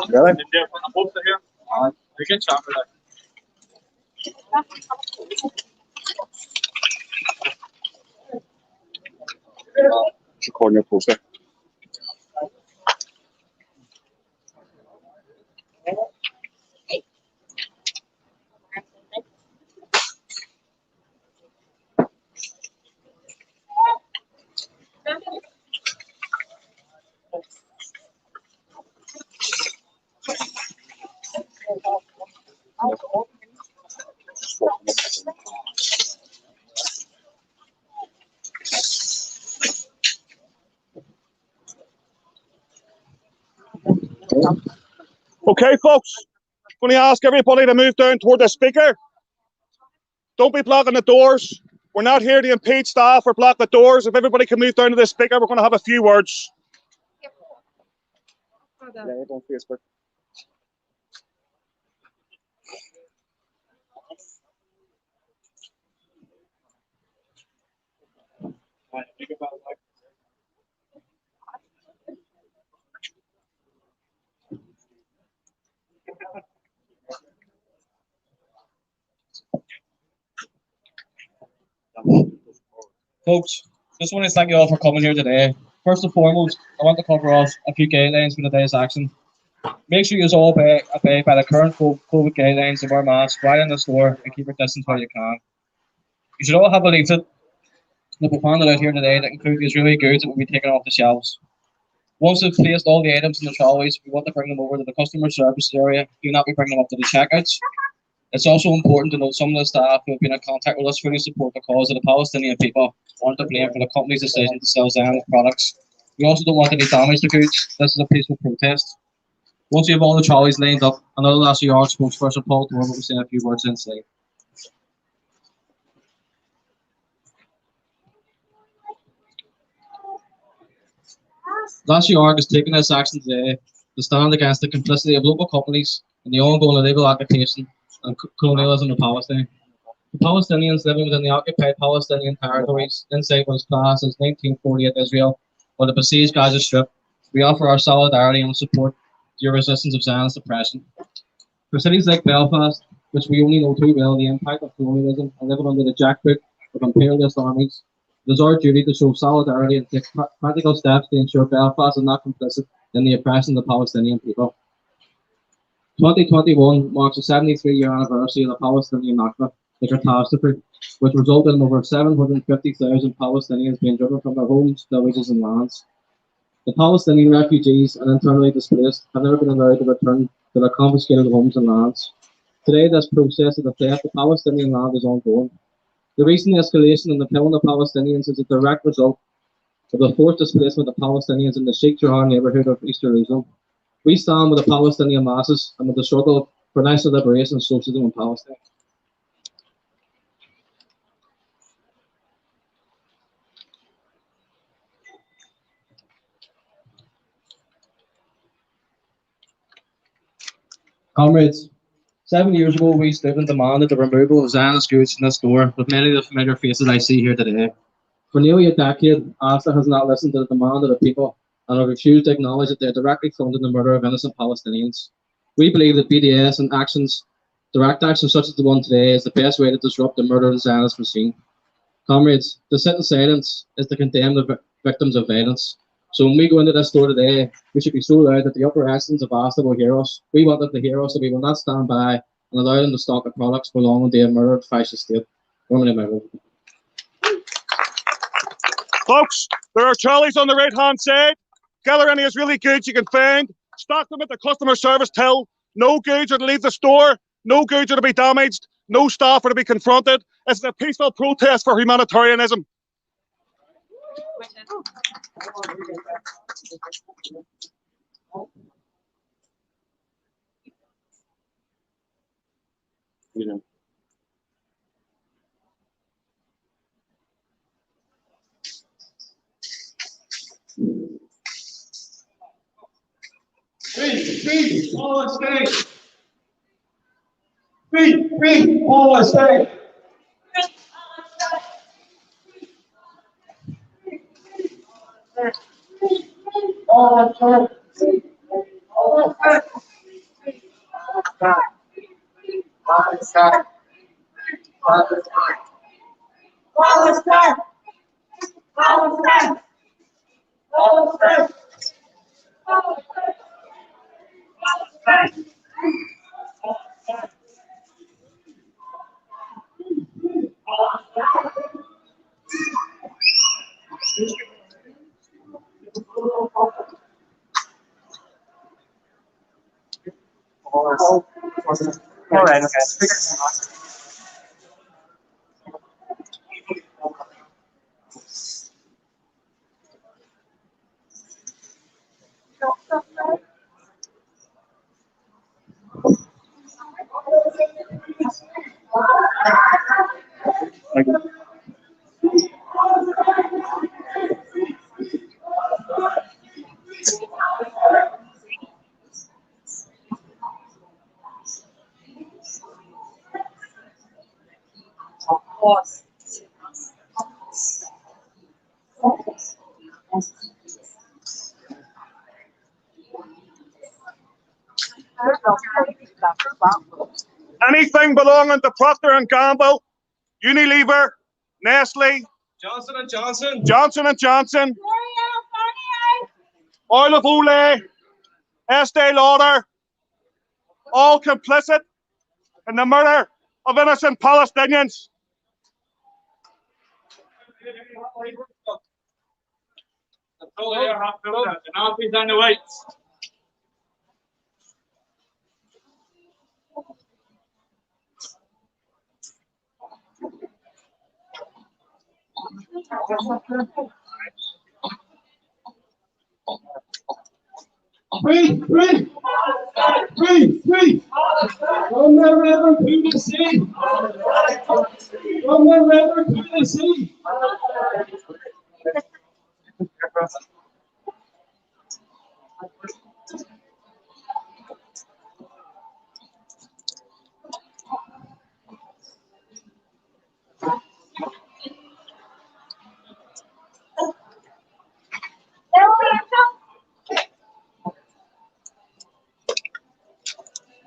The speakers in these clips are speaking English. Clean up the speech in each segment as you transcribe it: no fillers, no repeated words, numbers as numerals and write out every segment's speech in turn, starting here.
Really? We can chop it up. Just recording your poster. Okay, folks, I'm going to ask everybody to move down toward the speaker. Don't be blocking the doors. We're not here to impede staff or block the doors. If everybody can move down to the speaker, we're going to have a few words. Yeah, it's on Facebook. Folks, just want to thank you all for coming here today. First and foremost, I want to cover off a few guidelines for today's action. Make sure you all obey by the current COVID guidelines and wear masks while in the store and keep your distance where you can. You should all have a leaflet that we found out here today that includes these really goods that will be taken off the shelves. Once we've placed all the items in the trolleys, we want to bring them over to the customer services area. Do not be bringing them up to the checkouts. It's also important to note some of the staff who have been in contact with us fully support the cause of the Palestinian people, aren't to blame for the company's decision to sell Zionist products. We also don't want any damage to goods. This is a peaceful protest. Once you have all the trolleys lined up, another SER spokesperson, Paul Dorr, will say a few words inside. SER is taking this action today to stand against the complicity of local companies in the ongoing illegal occupation and colonialism of Palestine. The Palestinians living within the occupied Palestinian territories inside what is classed as 1948 Israel or the besieged Gaza Strip, we offer our solidarity and support to your resistance of Zionist oppression. For cities like Belfast, which we only know too well the impact of colonialism and living under the jackboot of imperialist armies, it is our duty to show solidarity and take practical steps to ensure Belfast is not complicit in the oppression of the Palestinian people. 2021 marks the 73-year anniversary of the Palestinian Nakba, the catastrophe, which resulted in over 750,000 Palestinians being driven from their homes, villages and lands. The Palestinian refugees and internally displaced have never been allowed to return to their confiscated homes and lands. Today, this process of the theft of Palestinian land is ongoing. The recent escalation in the killing of Palestinians is a direct result of the forced displacement of Palestinians in the Sheikh Jarrah neighbourhood of East Jerusalem. We stand with the Palestinian masses and with the struggle for national liberation and socialism in Palestine. Comrades, 7 years ago we stood and demanded the removal of Zionist goods from this store with many of the familiar faces I see here today. For nearly a decade, Asda has not listened to the demand of the people and have refused to acknowledge that they are directly funding the murder of innocent Palestinians. We believe that BDS and direct actions such as the one today, is the best way to disrupt the murder of the Zionist machine. Comrades, to sit in silence is to condemn the victims of violence. So when we go into this store today, we should be so loud that the upper echelons of Asda will hear us. We want them to hear us, so we will not stand by and allow them to stock the products belonging to a murdered fascist state. Folks, there are trolleys on the right-hand side. Gather any Israeli goods you can find. Stock them at the customer service till. No goods are to leave the store. No goods are to be damaged. No staff are to be confronted. It's a peaceful protest for humanitarianism. Free, Palestine! Free, Palestine! All right, okay. Thank you. Anything belonging to Procter and Gamble, Unilever, Nestle, Johnson and Johnson. Johnson and Johnson, Oil of Olay, Estee Lauder, all complicit in the murder of innocent Palestinians. The Nazis and the whites. Free, free, free, free. From the river to the sea. From the river to the sea.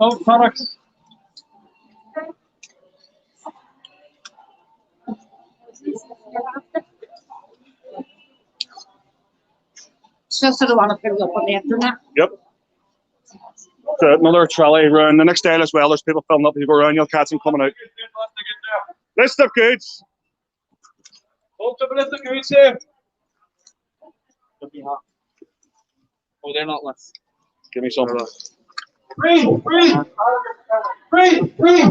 Oh, products. Just so they want to put it up on the internet. Yep. So another trolley around the next day as well. There's people filming up, people around, you'll catch them coming out. List of goods. Oh, the list of goods here. Oh, they're not less. Give me some. Free, free, free, free.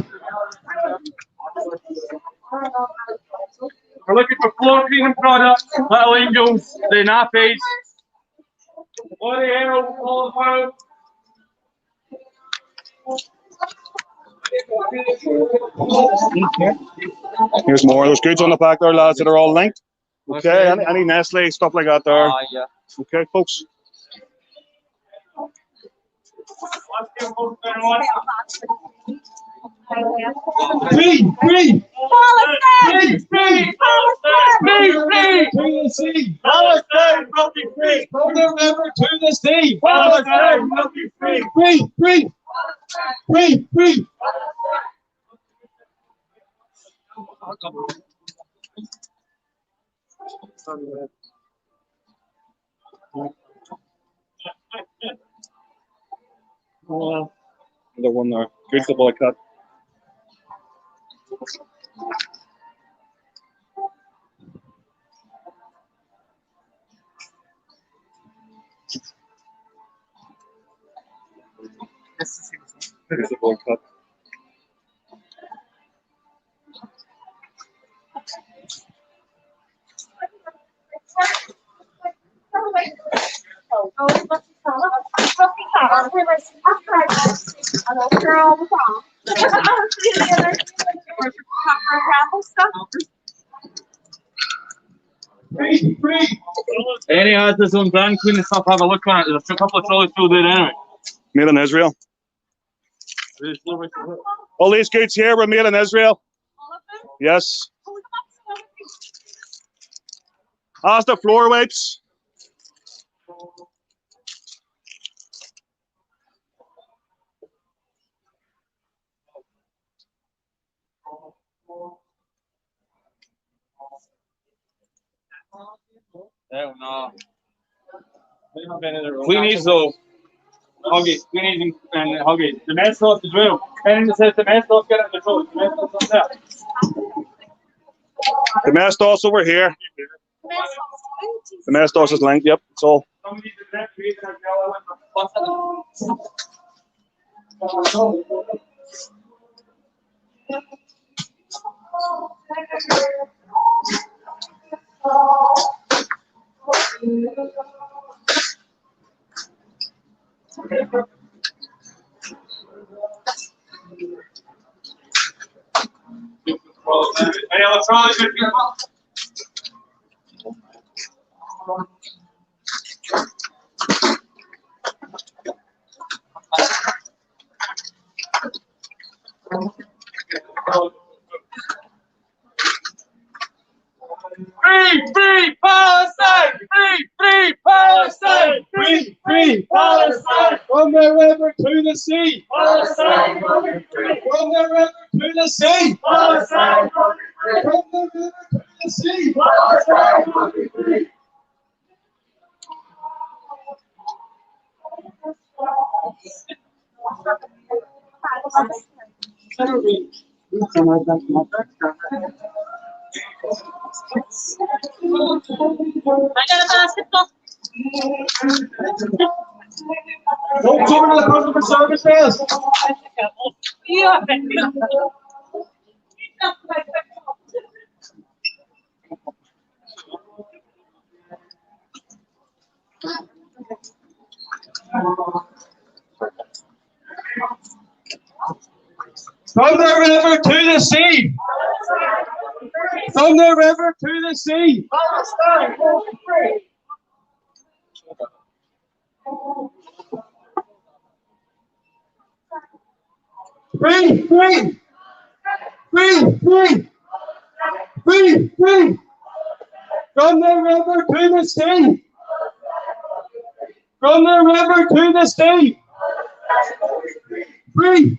We're looking for floor cleaning products, little angels, the nappies. Body hair, all the Here's more. There's goods on the back there, lads, that are all linked. Okay, any Nestle, stuff like that there. yeah. Okay, folks. Free, free. Palestine! Free, free. Palestine! To the sea. Palestine will be free. From the river to the sea. Palestine will be free. Free, free. Free, free. Another one there. Good to boycott. Here's the boycott. Free, free. Any has this own brand cleaning stuff, have a look on it. There's a couple of trolleys through there anyway. Made in Israel. All these goods here were made in Israel. Yes. Asda floor wipes. No. Queenies though. Huggy, Queenies and Huggy. The mess sauce as well. Anything that says the mess sauce, get it in the throat. The mess sauce on there. The mess sauce over here. The mess sauce is linked, yep, it's all. Any electronics in here? Free Palestine! Free Palestine! Free Palestine! From the river to the sea! Palestine! From the river to the sea! Palestine! From the river to the sea! Palestine! I got a basketball. Don't come into the customer service desk! Yeah. From the river to the sea! From the river to the sea! Palestine! Free! Free! From the river to the sea! From the river to the sea! Free!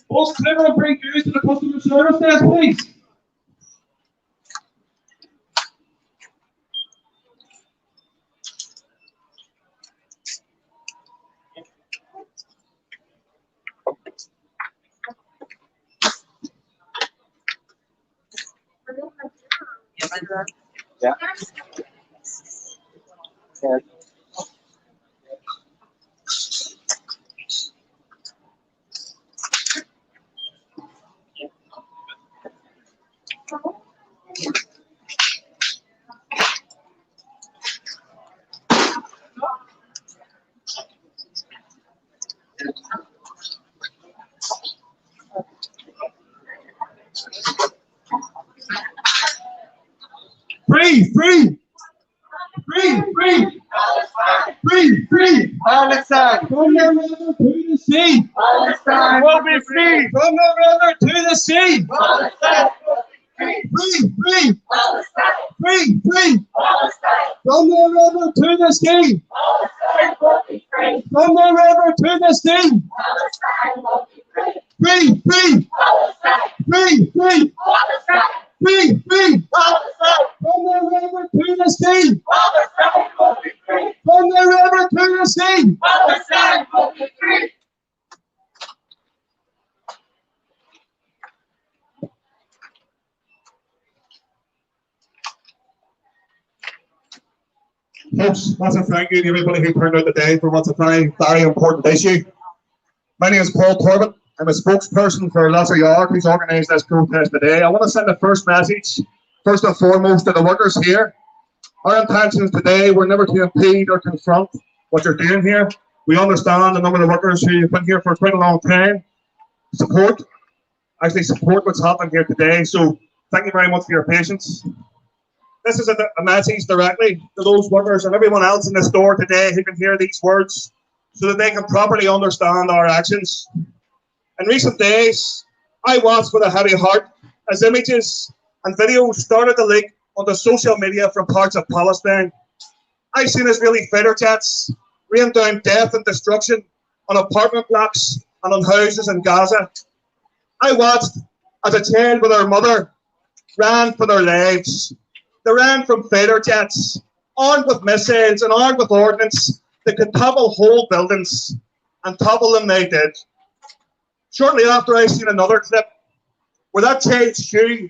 Folks, can everyone bring goods to the customer service desk, please? Yeah. Free! Palestine! From the river to the sea! Palestine will be free! From the river to the sea! Palestine! Free! Palestine! Free! Palestine! From the river to the sea! Palestine will be free! From the river to the sea! Palestine will be free! Free! Palestine! Palestine! Palestine! From the river to the sea! Palestine will be free! From the river to the sea! Palestine will be free! Folks, massive thank you to everybody who turned out today for what's a very important issue. My name is Paul Corbett. I'm a spokesperson for Lesser York, who's organised this protest today. I want to send the first message, first and foremost, to the workers here. Our intentions today were never to impede or confront what you're doing here. We understand the number of workers who have been here for quite a long time, support actually support what's happening here today. So thank you very much for your patience. This is a message directly to those workers and everyone else in the store today who can hear these words so that they can properly understand our actions. In recent days, I watched with a heavy heart as images and videos started to leak onto social media from parts of Palestine. I've seen Israeli fighter jets rain down death and destruction on apartment blocks and on houses in Gaza. I watched as a child with her mother ran for their lives. They ran from fighter jets, armed with missiles and armed with ordnance that could topple whole buildings, and topple them they did. Shortly after, I seen another clip where that child's shoe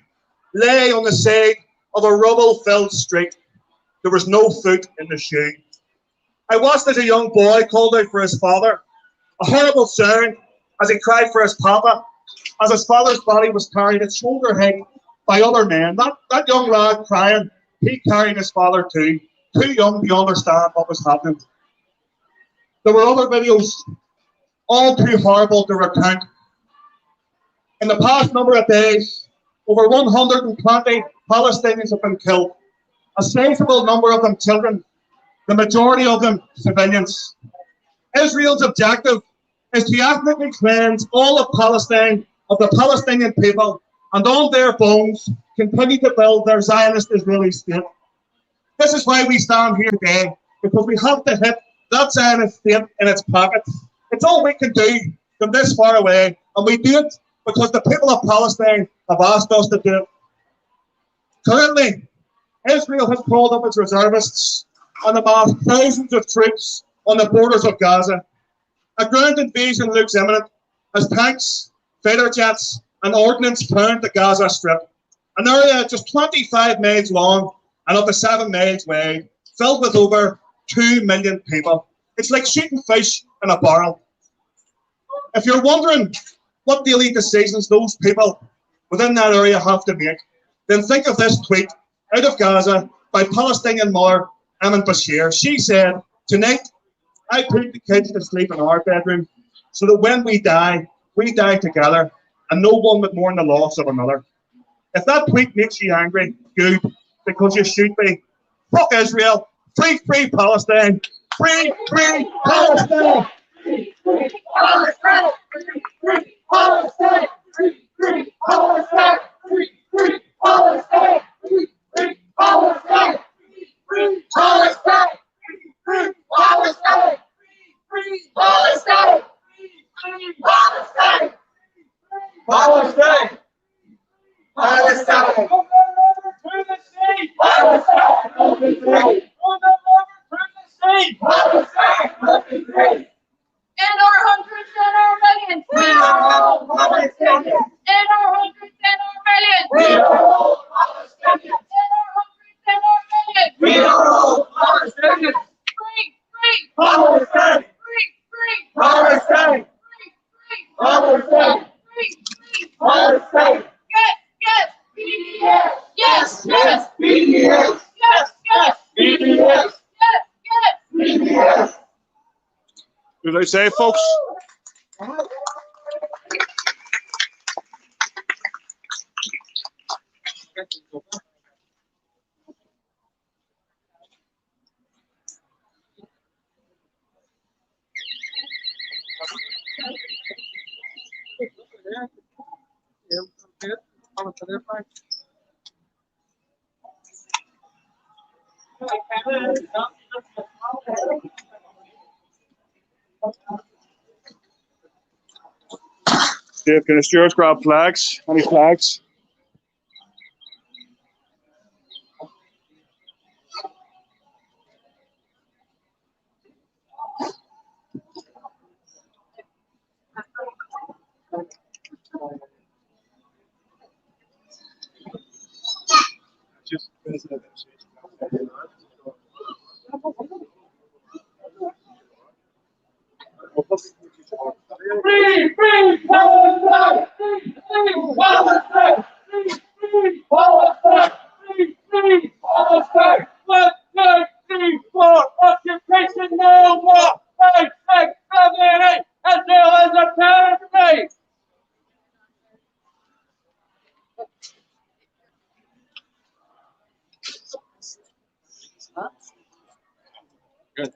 lay on the side of a rubble-filled street. There was no foot in the shoe. I watched as a young boy called out for his father, a horrible sound as he cried for his papa, as his father's body was carried at shoulder height by other men. That young lad crying, he carried his father too young to understand what was happening. There were other videos, all too horrible to recount. In the past number of days, over 120 Palestinians have been killed, a sizable number of them children, the majority of them civilians. Israel's objective is to ethnically cleanse all of Palestine of the Palestinian people and on their bones continue to build their Zionist Israeli state. This is why we stand here today, because we have to hit that Zionist state in its pockets. It's all we can do from this far away, and we do it because the people of Palestine have asked us to do it. Currently, Israel has called up its reservists and amassed thousands of troops on the borders of Gaza. A ground invasion looks imminent as tanks, fighter jets, and ordnance pound the Gaza Strip, an area just 25 miles long and up to 7 miles wide, filled with over 2 million people. It's like shooting fish in a barrel. If you're wondering what daily decisions those people within that area have to make, then think of this tweet out of Gaza by Palestinian mother Amin Bashir. She said, "Tonight, I put the kids to sleep in our bedroom so that when we die together and no one would mourn the loss of another." If that tweet makes you angry, good, because you should be. Fuck Israel. Free, free Palestine. Free, free Palestine. Free, free Palestine. Free, free Palestine. Free, free Palestine. Free, free Palestine. Free, free Palestine. Free Palestine. Free Palestine. Free Palestine. Free Palestine. Palestine. Palestine. Palestine. Palestine. And our hundreds and our millions. We are all Palestinians. And our hundreds and our millions. We are all Palestinians. And our hundreds and our millions. We are all Palestinians. Free, free. Palestine. Free, free. Palestine. Free, free. Palestine. Free, free. Palestine. Yes, yes. BDS. Yes, Yes. BDS. yes, yes. BDS. Yes, yes. BDS. What did I say, folks? Dave, can the stewards grab flags? Any flags? Free, free Palestine! Free, free Palestine! Free, free Palestine! Free, free Palestine! 1, 2, 3, 4, occupation no more! 5, 6, 7, 8, Israel is a territory! Good.